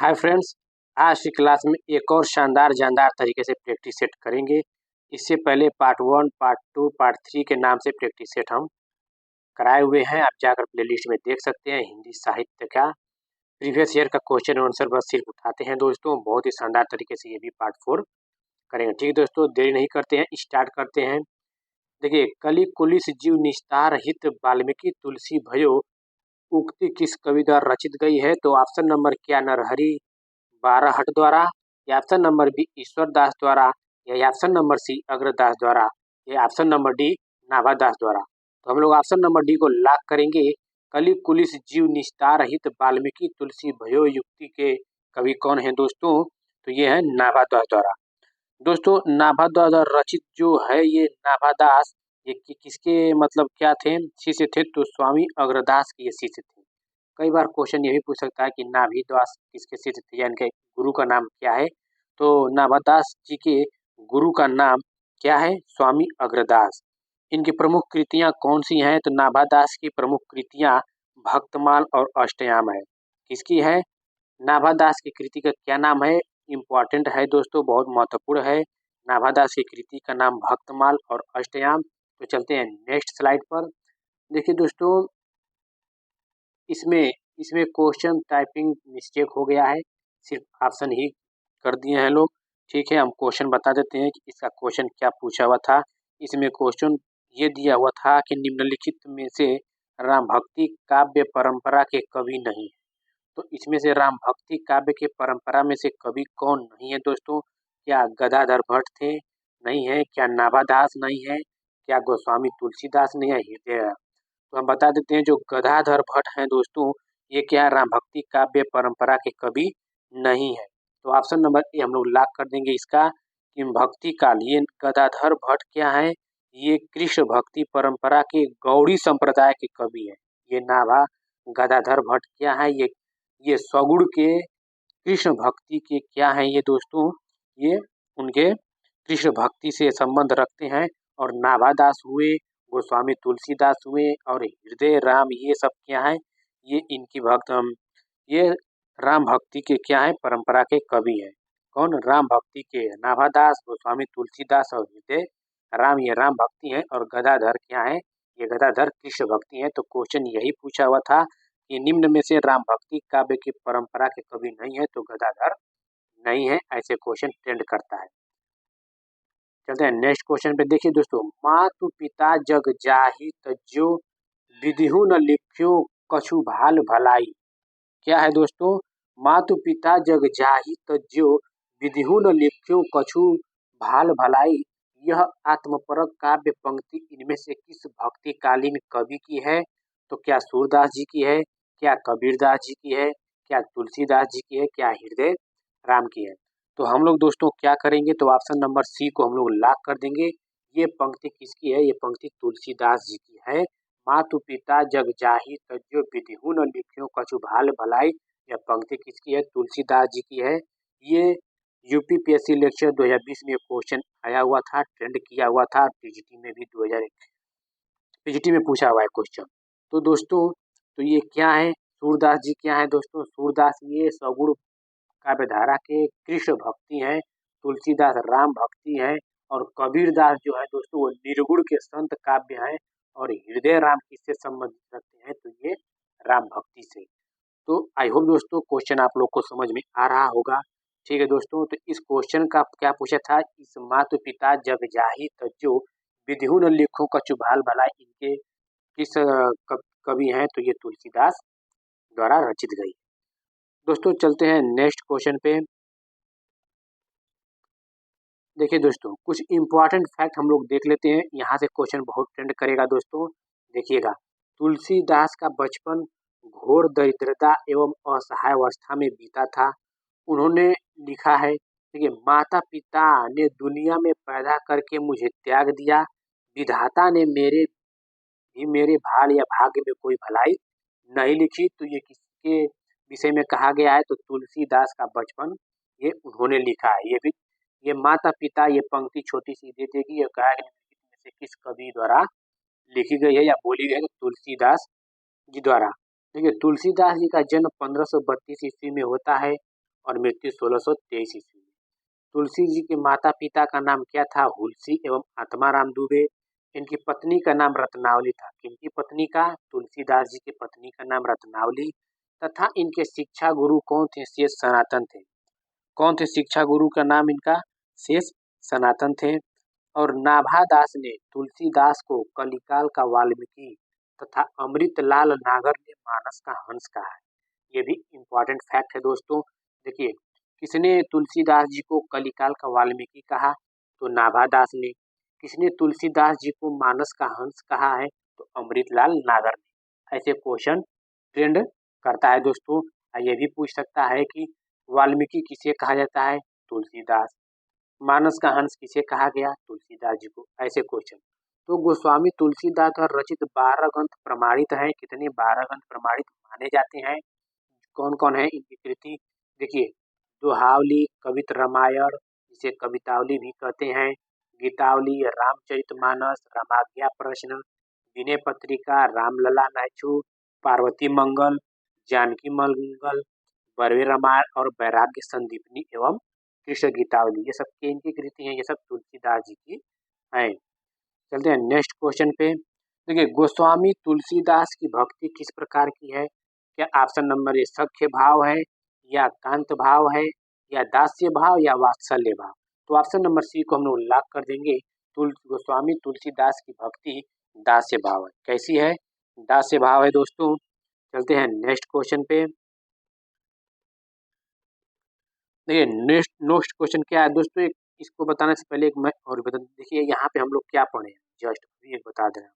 Hi friends, आज की class में एक और शानदार जानदार तरीके से प्रैक्टिस सेट करेंगे। इससे पहले पार्ट 1, पार्ट 2, पार्ट 3 के नाम से प्रैक्टिस सेट हम कराए हुए हैं। आप जाकर प्लेलिस्ट में देख सकते हैं। हिंदी साहित्य का प्रीवियस ईयर का क्वेश्चन आंसर बस सिर्फ उठाते हैं दोस्तों। बहुत ही शानदार तरीके से ये भी पार्ट 4 करेंगे। ठीक है दोस्तों, देरी नहीं करते हैं, स्टार्ट करते हैं। देखिए, कलि कुलिस जीव निस्तार हित वाल्मीकि तुलसी भयो उक्ति किस कवि द्वारा रचित गई है? तो ऑप्शन नंबर क्या नरहरि बाराहट द्वारा, या ऑप्शन नंबर बी ईश्वर दास द्वारा, या ऑप्शन नंबर सी अग्रदास द्वारा, या ऑप्शन नंबर डी नाभादास द्वारा। तो हम लोग ऑप्शन नंबर डी को लॉक करेंगे। कलि कुलिस जीव निस्तार हित वाल्मीकि तुलसी भयो युक्ति के कवि कौन है दोस्तों? तो ये है नाभादास द्वारा। दोस्तों, नाभादास द्वारा रचित जो है ये नाभादास, ये किसके मतलब क्या थे, शिष्य थे? तो स्वामी अग्रदास के ये शिष्य थे। कई बार क्वेश्चन ये भी पूछ सकता है कि नाभिदास किसके शिष्य थे या इनके गुरु का नाम क्या है? तो नाभादास जी के गुरु का नाम क्या है? स्वामी अग्रदास। इनकी प्रमुख कृतियां कौन सी हैं? तो नाभादास की प्रमुख कृतियां भक्तमाल और अष्टयाम है। किसकी है? नाभादास की कृति का क्या नाम है? इम्पोर्टेंट है दोस्तों, बहुत महत्वपूर्ण है। नाभादास की कृति का नाम भक्तमाल और अष्टयाम। तो चलते हैं नेक्स्ट स्लाइड पर। देखिए दोस्तों, इसमें इसमें क्वेश्चन टाइपिंग मिस्टेक हो गया है, सिर्फ ऑप्शन ही कर दिए हैं लोग। ठीक है, हम क्वेश्चन बता देते हैं कि इसका क्वेश्चन क्या पूछा हुआ था। इसमें क्वेश्चन ये दिया हुआ था कि निम्नलिखित में से राम भक्ति काव्य परंपरा के कवि नहीं है। तो इसमें से राम भक्ति काव्य के परंपरा में से कवि कौन नहीं है दोस्तों? क्या गदाधर भट्ट थे? नहीं है। क्या नाभादास नहीं है? क्या गोस्वामी तुलसीदास नहीं है? हृदय। तो हम बता देते हैं, जो गदाधर भट्ट हैं दोस्तों, ये क्या है? राम भक्ति काव्य परंपरा के कवि नहीं है। तो ऑप्शन नंबर ए हम लोग लॉक कर देंगे इसका कि भक्ति काल, ये गदाधर भट्ट क्या है? ये कृष्ण भक्ति परंपरा के गौड़ी संप्रदाय के कवि है। ये नाभा गदाधर भट्ट क्या है? ये सगुड़ के कृष्ण भक्ति के क्या है ये दोस्तों? ये उनके कृष्ण भक्ति से संबंध रखते हैं। और नाभादास हुए, गोस्वामी तुलसीदास हुए और हृदय राम, ये सब क्या है? ये इनकी ये राम भक्ति के क्या है? परंपरा के कवि हैं। कौन? राम भक्ति के नाभादास, गोस्वामी तुलसीदास और हृदय राम, ये राम भक्ति है। और गदाधर क्या है? ये गदाधर कृष्ण भक्ति है। तो क्वेश्चन यही पूछा हुआ था कि निम्न में से राम भक्ति काव्य की परंपरा के कवि नहीं है, तो गदाधर नहीं है। ऐसे क्वेश्चन ट्रेंड करता है। चलते हैं नेक्स्ट क्वेश्चन पे। देखिए दोस्तों, मातु पिता जग जाहि तज्जो विधिहु न लिख्यो कछु भाल भलाई। क्या है दोस्तों? मातु पिता जग जाहि तज्जो विधिहु न लिख्यो कछु भाल भलाई। यह आत्मपरक काव्य पंक्ति इनमें से किस भक्तिकालीन कवि की है? तो क्या सूरदास जी की है? क्या कबीरदास जी की है? क्या तुलसीदास जी की है? क्या हृदय राम की है? तो हम लोग दोस्तों क्या करेंगे? तो ऑप्शन नंबर सी को हम लोग लॉक कर देंगे। ये पंक्ति किसकी है? ये पंक्ति तुलसीदास जी की है। मातु पिता जग जाहि तज्जो विधिहु न लिख्यो कछु भाल भलाई। यह पंक्ति किसकी है? तुलसीदास जी की है। ये यूपीपीएससी लेक्चर 2020 में क्वेश्चन आया हुआ था, ट्रेंड किया हुआ था। पीजीटी में भी 2001 पीजीटी में पूछा हुआ है क्वेश्चन। तो दोस्तों, तो ये क्या है? सूरदास जी क्या है दोस्तों? सूरदास ये सगुण काव्यधारा के कृष्ण भक्ति हैं। तुलसीदास राम भक्ति है। और कबीरदास जो है दोस्तों, वो निर्गुण के संत काव्य हैं। और हृदय राम किससे संबंधित रखते हैं? तो ये राम भक्ति से। तो आई होप दोस्तों क्वेश्चन आप लोग को समझ में आ रहा होगा। ठीक है दोस्तों, तो इस क्वेश्चन का क्या पूछा था? इस मातु पिता जग जाहि तज्जो विधिहु न लिखो कछु भाल भलाई, इनके किस कवि हैं? तो ये तुलसीदास द्वारा रचित गई। दोस्तों चलते हैं नेक्स्ट क्वेश्चन पे। देखिए दोस्तों, कुछ इंपॉर्टेंट फैक्ट हम लोग देख लेते हैं। यहाँ से क्वेश्चन बहुत ट्रेंड करेगा दोस्तों, देखिएगा। तुलसीदास का बचपन घोर दरिद्रता एवं असहाय अवस्था में बीता था। उन्होंने लिखा है, देखिए, माता पिता ने दुनिया में पैदा करके मुझे त्याग दिया। विधाता ने मेरे भाल या भाग्य में कोई भलाई नहीं लिखी। तो ये किसके विषय में कहा गया है? तो तुलसीदास का बचपन ये उन्होंने लिखा है। ये माता पिता, ये पंक्ति छोटी सी दे देगी। ये कहा है में से किस कवि द्वारा लिखी गई है या बोली गई है? तो तुलसीदास जी द्वारा। देखिए, तुलसीदास जी का जन्म 1532 ईस्वी में होता है। और मृत्यु 1623 ईस्वी में। तुलसी जी के माता पिता का नाम क्या था? हुलसी एवं आत्माराम दुबे। इनकी पत्नी का नाम रत्नावली था। किनकी पत्नी का? तुलसीदास जी की पत्नी का नाम रत्नावली। तथा इनके शिक्षा गुरु कौन थे? शेष सनातन थे। कौन थे शिक्षा गुरु का नाम इनका? शेष सनातन थे। और नाभादास ने तुलसीदास को कलिकाल का वाल्मीकि तथा अमृतलाल नागर ने मानस का हंस कहा है। ये भी इम्पोर्टेंट फैक्ट है दोस्तों। देखिए, किसने तुलसीदास जी को कलिकाल का वाल्मीकि कहा? तो नाभादास ने। किसने तुलसीदास जी को मानस का हंस कहा है? तो अमृतलाल नागर ने। ऐसे क्वेश्चन ट्रेंड करता है दोस्तों। ये भी पूछ सकता है कि वाल्मीकि किसे कहा जाता है? तुलसीदास। मानस का हंस किसे कहा गया? तुलसीदास जी को। ऐसे क्वेश्चन। तो गोस्वामी तुलसीदास द्वारा रचित 12 ग्रंथ प्रमाणित है। कितने? 12 ग्रंथ प्रमाणित माने जाते हैं। कौन कौन है इनकी कृति? देखिए, दोहावली, कवित रामायण जिसे कवितावली भी कहते हैं, गीतावली, रामचरितमानस, रामाज्ञा प्रश्न, विनय पत्रिका, रामलला नायचू, पार्वती मंगल, जानकी मंगल, बरवे रामायण और वैराग्य संदीपनी एवं कृष्ण गीतावली, ये सब इनकी कृति हैं। ये सब तुलसीदास जी की हैं। चलते हैं नेक्स्ट क्वेश्चन पे। देखिए, गोस्वामी तुलसीदास की भक्ति किस प्रकार की है? क्या ऑप्शन नंबर ए सख्य भाव है, या कांत भाव है, या दास्य भाव, या वात्सल्य भाव? तो ऑप्शन नंबर सी को हम लोग लॉक कर देंगे। गोस्वामी तुलसीदास की भक्ति दास्य भाव है। कैसी है? दास्य भाव है दोस्तों। चलते हैं नेक्स्ट क्वेश्चन पे। देखिए, नेक्स्ट क्वेश्चन क्या है दोस्तों? इसको बताने से पहले एक मैं और बता, देखिए यहाँ पे हम लोग क्या पढ़े हैं, जस्ट अभी एक बता दे रहे हैं।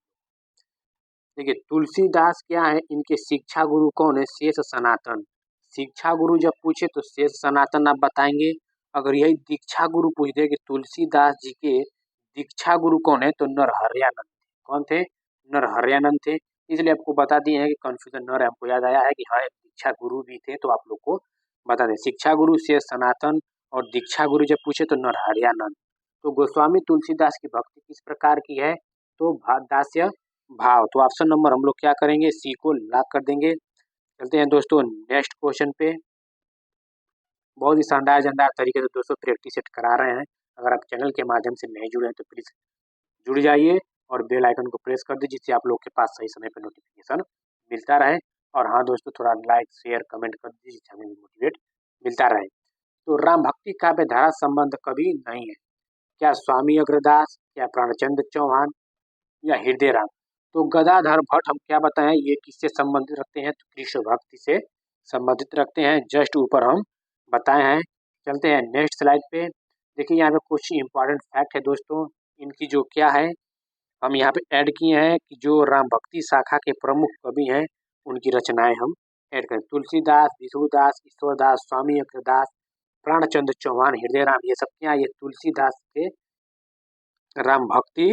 देखिए, तुलसीदास क्या है? इनके शिक्षा गुरु कौन है? शेष सनातन। शिक्षा गुरु जब पूछे तो शेष सनातन आप बताएंगे। अगर यही दीक्षा गुरु पूछ दे कि तुलसीदास जी के दीक्षा गुरु कौन है, तो नरहरयानंद। कौन थे? नरहरयानंद थे। इसलिए आपको बता दिए हैं कि कंफ्यूजन न रहे। हमको याद आया है कि हाँ, एक दीक्षा गुरु भी थे, तो आप लोग को बता दें। शिक्षा गुरु शेष सनातन और दीक्षा गुरु जब पूछे तो नरहरयानंद। तो गोस्वामी तुलसीदास की भक्ति किस प्रकार की है? तो दास्य भाव। तो ऑप्शन नंबर हम लोग क्या करेंगे? सी को लॉक कर देंगे। चलते हैं दोस्तों नेक्स्ट क्वेश्चन पे। बहुत ही शानदार जानदार तरीके से दोस्तों प्रैक्टिस सेट करा रहे हैं। अगर आप चैनल के माध्यम से नहीं जुड़े हैं तो प्लीज जुड़ जाइए और बेल आइकन को प्रेस कर दीजिए, जिससे आप लोग के पास सही समय पर नोटिफिकेशन मिलता रहे। और हाँ दोस्तों, थोड़ा लाइक शेयर कमेंट कर दीजिए, जिससे हमें भी मोटिवेट मिलता रहे। तो राम भक्ति काव्य धारा संबंध कभी नहीं है। क्या स्वामी अग्रदास, क्या प्राणचंद्र चौहान, या हृदय राम? तो गदाधर भट्ट हम क्या बताएं, ये किससे संबंधित रखते हैं? तो कृष्ण भक्ति से संबंधित रखते हैं। जस्ट ऊपर हम बताए हैं। चलते हैं नेक्स्ट स्लाइड पे। देखिए, यहाँ पे कुछ इंपॉर्टेंट फैक्ट है दोस्तों। इनकी जो क्या है, हम यहाँ पे ऐड किए हैं कि जो राम भक्ति शाखा के प्रमुख कवि हैं, उनकी रचनाएं हम ऐड करें। तुलसीदास, विष्णुदास, ईश्वरदास, स्वामी अग्रदास, प्राणचंद्र चौहान, हृदय राम, ये सब क्या? ये तुलसीदास के राम भक्ति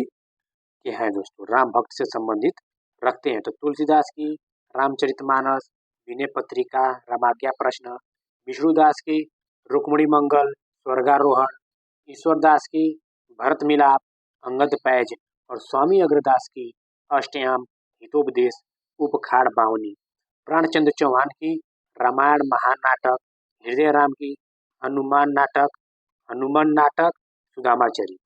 के हैं दोस्तों, राम भक्त से संबंधित रखते हैं। तो तुलसीदास की रामचरितमानस, विनय पत्रिका, रामाज्ञा प्रश्न, विष्णुदास की रुक्मणी मंगल, स्वर्गारोहण, ईश्वरदास की भरत मिलाप, अंगद पैज, और स्वामी अग्रदास की अष्टयाम, हितोपदेश, उपखाड़ बावनी, प्राणचंद्र चौहान की रामायण महानाटक, हृदय राम की हनुमान नाटक, सुदामा चरित।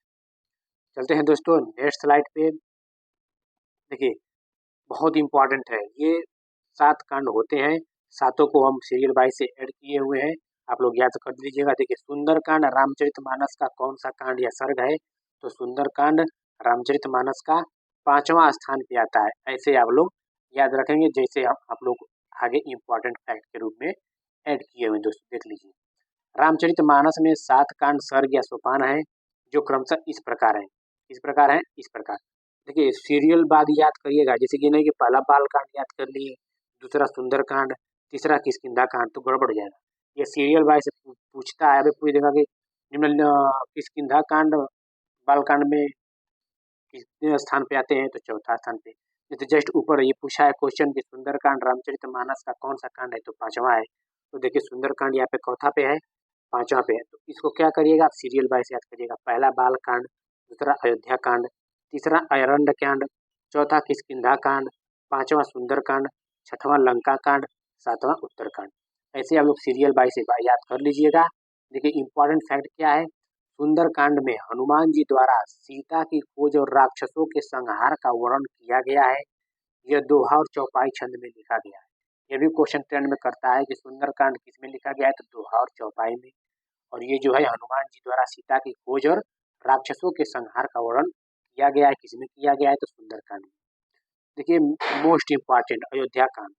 चलते हैं दोस्तों नेक्स्ट स्लाइड पे। देखिए, बहुत इंपॉर्टेंट है ये। 7 कांड होते हैं, सातों को हम सीरियल वाइज से ऐड किए हुए हैं। आप लोग याद कर लीजिएगा। देखिए, सुंदरकांड रामचरितमानस का कौन सा कांड या सर्ग है? तो सुंदरकांड रामचरितमानस का 5वां स्थान पे आता है। ऐसे आप लोग याद रखेंगे, जैसे आप लोग आगे इंपॉर्टेंट फैक्ट के रूप में ऐड किए हुए दोस्तों। देख लीजिए, रामचरितमानस में 7 कांड सर्ग या सोपान है, जो क्रमशः इस प्रकार है। इस प्रकार है, इस प्रकार। देखिए, सीरियल बाद याद करिएगा, जैसे कि नहीं कि पहला बाल कांड याद कर लिए, दूसरा सुंदरकांड, तीसरा किष्किंधा कांड, तो गड़बड़ हो जाएगा। ये सीरियल वाइज से पूछता है। अभी पूछ देगा कि निम्न किष्किंधा कांड बाल कांड में कितने स्थान पे आते हैं? तो चौथा स्थान पे। जैसे जस्ट ऊपर ये पूछा है क्वेश्चन कि सुंदरकांड रामचरितमानस का कौन सा कांड है? तो 5वां है। तो देखिए, सुंदरकांड यहाँ पे चौथा पे है, 5वां पे है। तो इसको क्या करिएगा? आप सीरियल वाइज याद करिएगा। पहला बाल कांड, दूसरा अयोध्या कांड, तीसरा अरण्य कांड, चौथा किष्किंधा कांड, 5वां सुंदरकांड, 6वां लंका कांड, 7वां उत्तरकांड। ऐसे आप लोग सीरियल बाय से याद कर लीजिएगा। देखिए इम्पोर्टेंट फैक्ट क्या है, सुंदरकांड में हनुमान जी द्वारा सीता की खोज और राक्षसों के संहार का वर्णन किया गया है। यह दोहा और चौपाई छंद में लिखा गया है। यह भी क्वेश्चन ट्रेंड में करता है कि सुंदरकांड किस में लिखा गया है, तो दोहा और चौपाई में। और ये जो है हनुमान जी द्वारा सीता की खोज और राक्षसों के संहार का वर्णन किया गया है, किसमें किया गया है, तो सुंदरकांड में। देखिए मोस्ट इम्पॉर्टेंट अयोध्या कांड।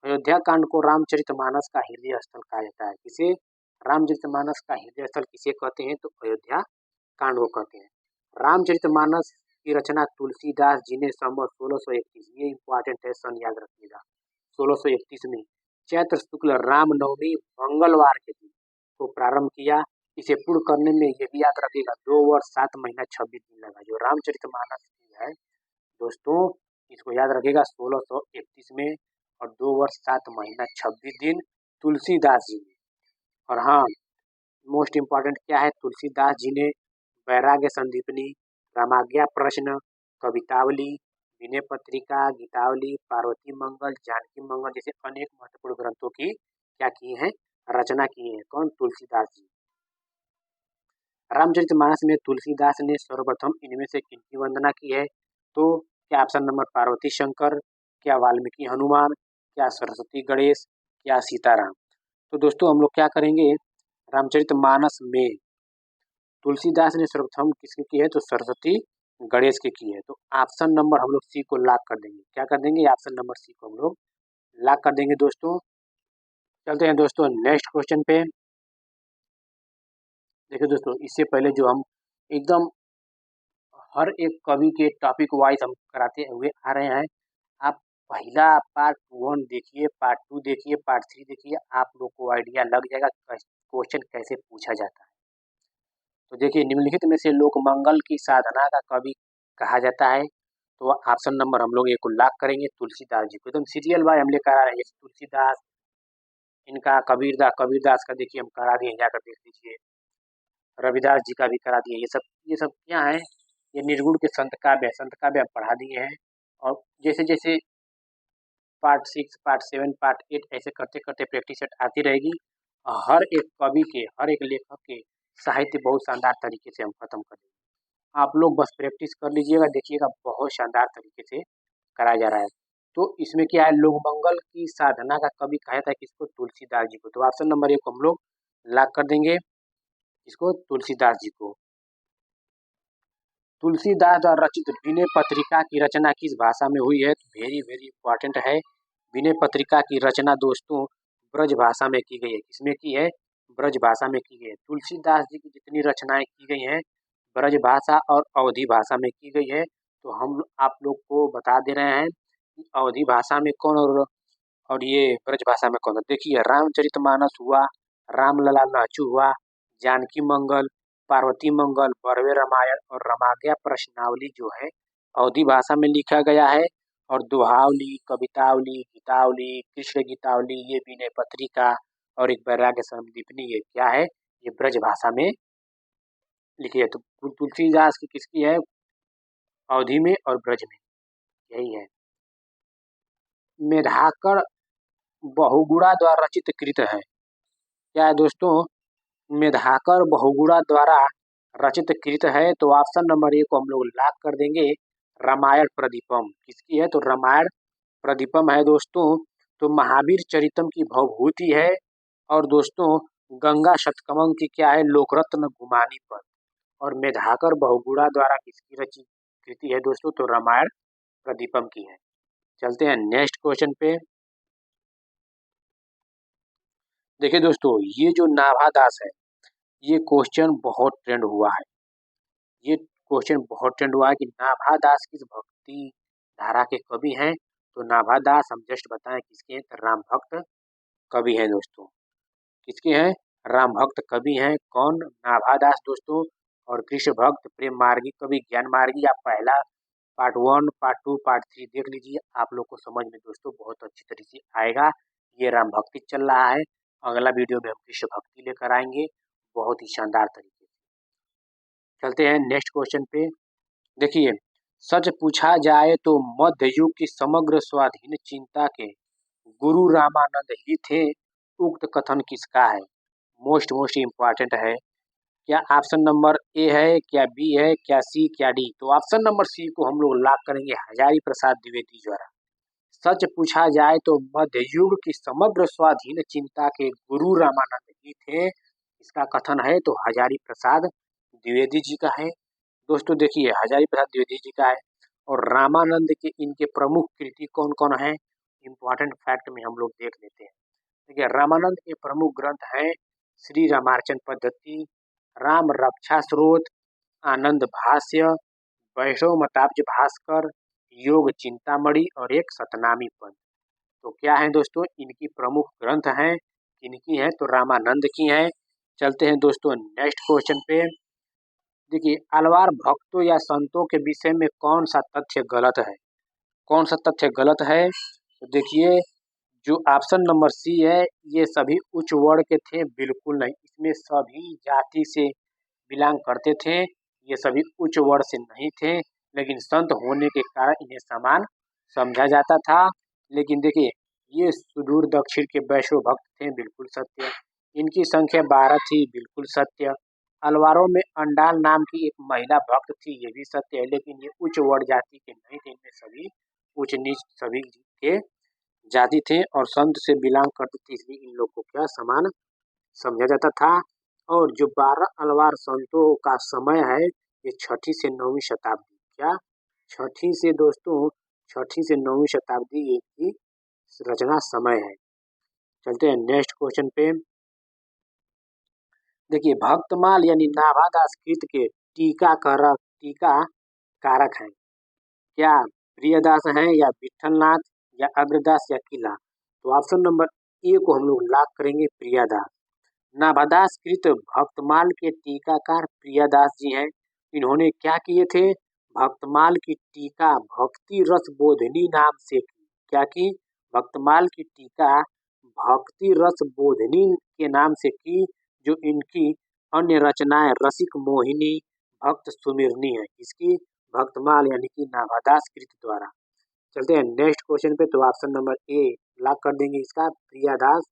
अयोध्या कांड को रामचरितमानस का हृदय स्थल कहा जाता है। किसे रामचरितमानस का हृदय स्थल किसे कहते हैं, तो अयोध्या कांड को कहते हैं। रामचरितमानस की रचना तुलसीदास जी ने संवत 1631, ये इंपॉर्टेंट है, सन याद रखिएगा, 1631 में चैत्र शुक्ल रामनवमी मंगलवार के दिन को प्रारंभ किया। इसे पूर्ण करने में ये भी याद रखिएगा 2 वर्ष 7 महीना 26 दिन लगा। जो रामचरितमानस है दोस्तों, इसको याद रखिएगा 1631 में, और 2 वर्ष 7 महीना 26 दिन तुलसीदास जी ने। और हाँ, मोस्ट इम्पॉर्टेंट क्या है, तुलसीदास जी ने वैराग्य संदीपनी, रामाज्ञा प्रश्न, कवितावली, विनय पत्रिका, गीतावली, पार्वती मंगल, जानकी मंगल जैसे अनेक महत्वपूर्ण ग्रंथों की क्या किए हैं, रचना किए हैं। कौन, तुलसीदास जी। रामचरितमानस में तुलसीदास ने सर्वप्रथम इनमें से किनकी वंदना की है, तो क्या ऑप्शन नंबर पार्वती शंकर, क्या वाल्मीकि हनुमान, क्या सरस्वती गणेश, क्या सीताराम। तो दोस्तों हम लोग क्या करेंगे, रामचरितमानस में तुलसीदास ने सर्वप्रथम किसकी की है, तो सरस्वती गणेश की है। तो ऑप्शन नंबर हम लोग सी को लॉक कर देंगे। क्या कर देंगे, ऑप्शन नंबर सी को हम लोग लॉक कर देंगे दोस्तों। चलते हैं दोस्तों नेक्स्ट क्वेश्चन पे। देखिए दोस्तों, इससे पहले जो हम एकदम हर एक कवि के टॉपिक वाइज हम कराते हुए आ रहे हैं, आप पहला पार्ट 1 देखिए, पार्ट 2 देखिए, पार्ट 3 देखिए, आप लोग को आइडिया लग जाएगा क्वेश्चन कैसे पूछा जाता है। तो देखिए निम्नलिखित में से लोक मंगल की साधना का कवि कहा जाता है, तो ऑप्शन नंबर हम लोग एक को लॉक करेंगे, तुलसीदास जी को। एकदम सीरियल बाय हम लेकर आ रहे हैं, तुलसीदास, इनका कबीरदास का देखिए हम करा दिए, जाकर देख लीजिए, रविदास जी का भी करा दिए। ये सब क्या है, ये निर्गुण के संत काव्य हम पढ़ा दिए हैं। और जैसे जैसे पार्ट 6, पार्ट 7, पार्ट 8 ऐसे करते करते प्रैक्टिस सेट आती रहेगी। हर एक कवि के, हर एक लेखक के साहित्य बहुत शानदार तरीके से हम खत्म कर देंगे। आप लोग बस प्रैक्टिस कर लीजिएगा, देखिएगा बहुत शानदार तरीके से कराया जा रहा है। तो इसमें क्या है, लोकमंगल की साधना का कवि कहा जाता है किसको, तुलसीदास जी को। तो ऑप्शन नंबर 1 को हम लोग लॉक कर देंगे, इसको तुलसीदास जी को। तुलसीदास द्वारा रचित विनय पत्रिका की रचना किस भाषा में हुई है, तो वेरी वेरी इंपॉर्टेंट है। विनय पत्रिका की रचना दोस्तों ब्रज भाषा में की गई है। किसमें की है, ब्रज भाषा में की गई है। तुलसीदास जी की जितनी रचनाएं की गई हैं ब्रज भाषा और अवधी भाषा में की गई है। तो हम आप लोग को बता दे रहे हैं कि अवधी भाषा में कौन और ये ब्रज भाषा में कौन। देखिए रामचरितमानस हुआ, रामलला लाचू हुआ, जानकी मंगल, पार्वती मंगल, बरवे रामायण और रमाज्ञा प्रश्नावली जो है अवधी भाषा में लिखा गया है। और दोहावली, कवितावली, गीतावली, कृष्ण गीतावली, ये विनय पत्रिका और एक वैराग्य संदीपनी, ये क्या है, ये ब्रज भाषा में लिखी है। तो तुलसीदास की किसकी है, अवधी में और ब्रज में, यही है। मेधाकर बहुगुणा द्वारा रचित कृत है, क्या है दोस्तों, मेधाकर बहुगुणा द्वारा रचित कृत है। तो ऑप्शन नंबर 1 को हम लोग लॉक कर देंगे, रामायण प्रदीपम। किसकी है, तो रामायण प्रदीपम है दोस्तों। तो महावीर चरितम की भवभूति है। और दोस्तों गंगा शतकमल की क्या है, लोकरत्न गुमानी पर। और मेधाकर बहुगुणा द्वारा किसकी रचित कृति है दोस्तों, तो रामायण प्रदीपम की है। चलते हैं नेक्स्ट क्वेश्चन पे। देखिए दोस्तों, ये जो नाभादास है, ये क्वेश्चन बहुत ट्रेंड हुआ है। ये क्वेश्चन बहुत ट्रेंड हुआ है कि नाभादास किस भक्ति धारा के कवि हैं। तो नाभादास हम जस्ट बताएं किसके हैं, तो राम भक्त कवि हैं दोस्तों। किसके हैं, राम भक्त कवि हैं। कौन, नाभादास दोस्तों। और कृष्ण भक्त, प्रेम मार्गी कवि, ज्ञान मार्गी। आप पहला पार्ट 1, पार्ट 2, पार्ट 3 देख लीजिए, आप लोग को समझ में दोस्तों बहुत अच्छी तरीके से आएगा। ये राम भक्ति चल रहा है, अगला वीडियो में हम कृष्ण भक्ति लेकर आएंगे बहुत ही शानदार तरीके से। चलते हैं नेक्स्ट क्वेश्चन पे। देखिए, सच पूछा जाए तो मध्य युग की समग्र स्वाधीन चिंता के गुरु रामानंद ही थे। उक्त कथन किसका है? मोस्ट इम्पॉर्टेंट है। क्या ऑप्शन नंबर ए है, क्या बी है, क्या सी, क्या डी? तो ऑप्शन नंबर सी को हम लोग लॉक करेंगे हजारी प्रसाद द्विवेदी द्वारा। सच पूछा जाए तो मध्य युग की समग्र स्वाधीन चिंता के गुरु रामानंद ही थे, इसका कथन है तो हजारी प्रसाद द्विवेदी जी का है। दोस्तों देखिए हजारी प्रसाद द्विवेदी जी का है। और रामानंद के इनके प्रमुख कृति कौन कौन है, इम्पोर्टेंट फैक्ट में हम लोग देख लेते हैं। देखिए रामानंद के प्रमुख ग्रंथ हैं श्री रामार्चन पद्धति, राम रक्षा स्रोत, आनंद भाष्य, वैष्णव मताब्ज भास्कर, योग चिंतामणि और एक सतनामी पंथ। तो क्या है दोस्तों, इनकी प्रमुख ग्रंथ हैं, इनकी हैं तो रामानंद की हैं। चलते हैं दोस्तों नेक्स्ट क्वेश्चन पे। देखिए अलवार भक्तों या संतों के विषय में कौन सा तथ्य गलत है? कौन सा तथ्य गलत है? तो देखिए जो ऑप्शन नंबर सी है, ये सभी उच्च वर्ण के थे, बिल्कुल नहीं। इसमें सभी जाति से बिलोंग करते थे, ये सभी उच्च वर्ण से नहीं थे, लेकिन संत होने के कारण इन्हें समान समझा जाता था। लेकिन देखिए ये सुदूर दक्षिण के वैष्णव भक्त थे, बिल्कुल सत्य। इनकी संख्या 12 थी, बिल्कुल सत्य। अलवारों में अंडाल नाम की एक महिला भक्त थी, ये भी सत्य है, लेकिन ये उच्च वर्ण जाति के नहीं थे, इनमें सभी उच्च नीच सभी के जाति थे और संत से बिलोंग करते थे, इसलिए इन लोग को क्या समान समझा जाता था। और जो 12 अलवार संतों का समय है, ये 6ठी से 9वीं शताब्दी, क्या 6ठी से दोस्तों 6ठी से 9वीं शताब्दी की रचना समय है। चलते हैं नेक्स्ट क्वेश्चन पे। देखिए भक्तमाल यानी नाभादास कृत के टीका कारक हैं, क्या प्रियदास हैं या विठलनाथ या अग्रदास या किला? तो ऑप्शन नंबर ए को हम लोग लॉक करेंगे, प्रियदास। नाभादास कृत भक्तमाल के टीकाकार प्रियदास जी हैं। इन्होंने क्या किए थे, भक्तमाल की टीका भक्ति रस बोधनी नाम से की। क्या की, भक्तमाल की टीका भक्ति रस बोधनी के नाम से की। जो इनकी अन्य रचनाएं रसिक मोहिनी, भक्त सुमिरनी है, इसकी भक्तमाल यानी कि नाभादास कृत द्वारा। चलते हैं नेक्स्ट क्वेश्चन पे। तो ऑप्शन नंबर ए लॉक कर देंगे इसका, प्रियदास।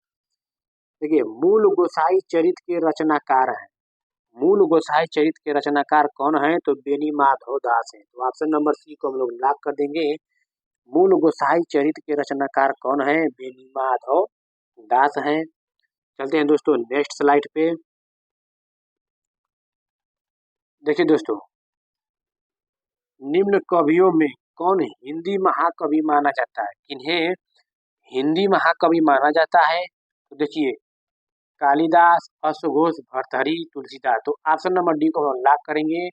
देखिए मूल गोसाई चरित के रचनाकार हैं, मूल गोसाई चरित के रचनाकार कौन है? तो बेनी माधव दास है। तो ऑप्शन नंबर सी को हम लोग लॉक कर देंगे, मूल गोसाई चरित के रचनाकार कौन है? बेनी माधव दास हैं। चलते हैं दोस्तों नेक्स्ट स्लाइड पे। देखिए दोस्तों निम्न कवियों में कौन हिंदी महाकवि माना जाता है? किन्हें हिंदी महाकवि माना जाता है? तो देखिए कालिदास, अश्वघोष, भर्तृहरि, तुलसीदास। तो ऑप्शन नंबर डी को हम लॉक करेंगे।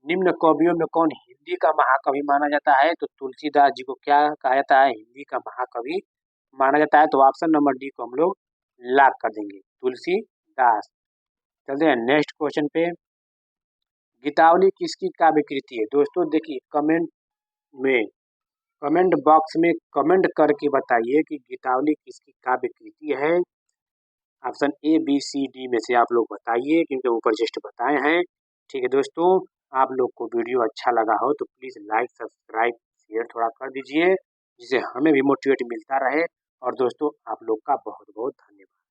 निम्न कवियों में कौन हिंदी का महाकवि माना जाता है? तो तुलसीदास जी को क्या कहा जाता है? हिंदी का महाकवि माना जाता है। तो ऑप्शन नंबर डी को हम लोग लॉक कर देंगे, तुलसीदास। चलते हैं नेक्स्ट क्वेश्चन पे। गीतावली किसकी काव्य कृति है? दोस्तों देखिए कमेंट बॉक्स में कमेंट करके बताइए कि गीतावली किसकी काव्य कृति है। Option A B C D में से आप लोग बताइए, क्योंकि ऊपर जस्ट बताए हैं। ठीक है दोस्तों, आप लोग को वीडियो अच्छा लगा हो तो प्लीज़ लाइक सब्सक्राइब शेयर थोड़ा कर दीजिए, जिससे हमें भी मोटिवेट मिलता रहे। और दोस्तों आप लोग का बहुत बहुत धन्यवाद।